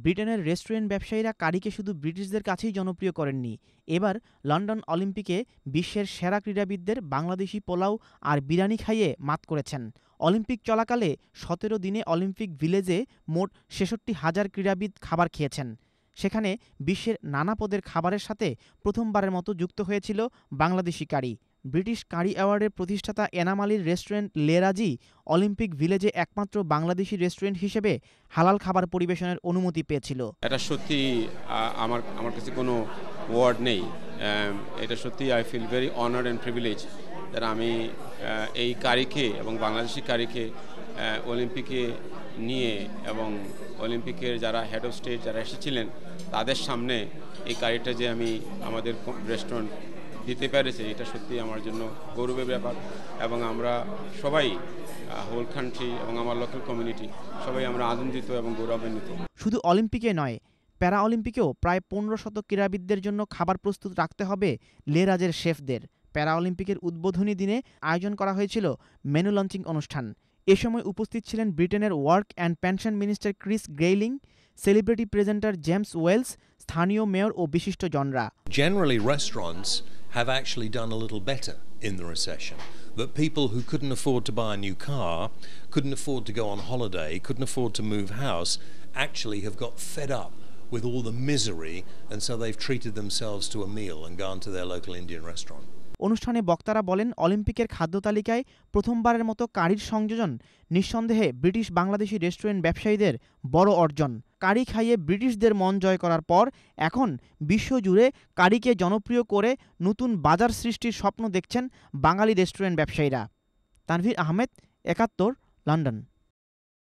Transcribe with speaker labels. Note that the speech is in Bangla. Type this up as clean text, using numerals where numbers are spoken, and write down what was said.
Speaker 1: ব্রিটেনের রেস্টুরেন্ট ব্যবসায়ীরা কারিকে শুধু ব্রিটিশদের কাছেই জনপ্রিয় করেননি, এবার লন্ডন অলিম্পিকে বিশ্বের সেরা ক্রীড়াবিদদের বাংলাদেশি পোলাও আর বিরিয়ানি খাইয়ে মাত করেছেন। অলিম্পিক চলাকালে ১৭ দিনে অলিম্পিক ভিলেজে মোট ৬৬,০০০ ক্রীড়াবিদ খাবার খেয়েছেন। সেখানে বিশ্বের নানা পদের খাবারের সাথে প্রথমবারের মতো যুক্ত হয়েছিল বাংলাদেশি কারি। ব্রিটিশ কারি অ্যাওয়ার্ডের প্রতিষ্ঠাতা এনাম আলীর রেস্টুরেন্ট লেরাজি অলিম্পিক ভিলেজে একমাত্র বাংলাদেশি রেস্টুরেন্ট হিসেবে হালাল খাবার পরিবেশনের অনুমতি পেয়েছিল।
Speaker 2: এটা সত্যি আমার কাছে কোনো ওয়ার্ড নেই। এটা সত্যি I feel very honoured and privilege যারা আমি এই কারিকে এবং বাংলাদেশি কারিকে অলিম্পিকে নিয়ে এবং অলিম্পিকের যারা হেড অফ স্টেট যারা এসেছিলেন তাদের সামনে এই কারিটা যে আমি আমাদের রেস্টুরেন্ট দিতে পেরেছি, এটা সত্যি আমার জন্য গৌরবের ব্যাপার। এবং আমরা সবাই হোল কান্ট্রি এবং আমার লোকাল কমিউনিটি সবাই আমরা আনন্দিত এবং গৌরবান্বিত।
Speaker 1: শুধু অলিম্পিকে নয়, প্যারা অলিম্পিকেও প্রায় ১৫০০ ক্রীড়াবিদদের জন্য খাবার প্রস্তুত রাখতে হবে লেরাজের শেফদের। প্যারা অলিম্পিকের উদ্বোধনী দিনে আয়োজন করা হয়েছিল মেনু লঞ্চিং অনুষ্ঠান। এ সময় উপস্থিত ছিলেন ব্রিটেনের work and pension minister Chris Grayling, celebrity presenter James Wells, স্থানীয় মেয়র ও বিশিষ্টজনরা।
Speaker 3: Generally, restaurants have actually done a little better in the recession. That people who couldn't afford to buy a new car, couldn't afford to go on holiday, couldn't afford to move house, actually have got fed up with all the misery, and so they've treated themselves to a meal and gone to their local Indian restaurant.
Speaker 1: অনুষ্ঠানে বক্তারা বলেন, অলিম্পিকের খাদ্য তালিকায় প্রথমবারের মতো কারির সংযোজন নিঃসন্দেহে ব্রিটিশ বাংলাদেশি রেস্টুরেন্ট ব্যবসায়ীদের বড় অর্জন। কারি খাইয়ে ব্রিটিশদের মন জয় করার পর এখন বিশ্বজুড়ে কারিকে জনপ্রিয় করে নতুন বাজার সৃষ্টির স্বপ্ন দেখছেন বাঙালি রেস্টুরেন্ট ব্যবসায়ীরা। তানভীর আহমেদ, ৭১, লন্ডন।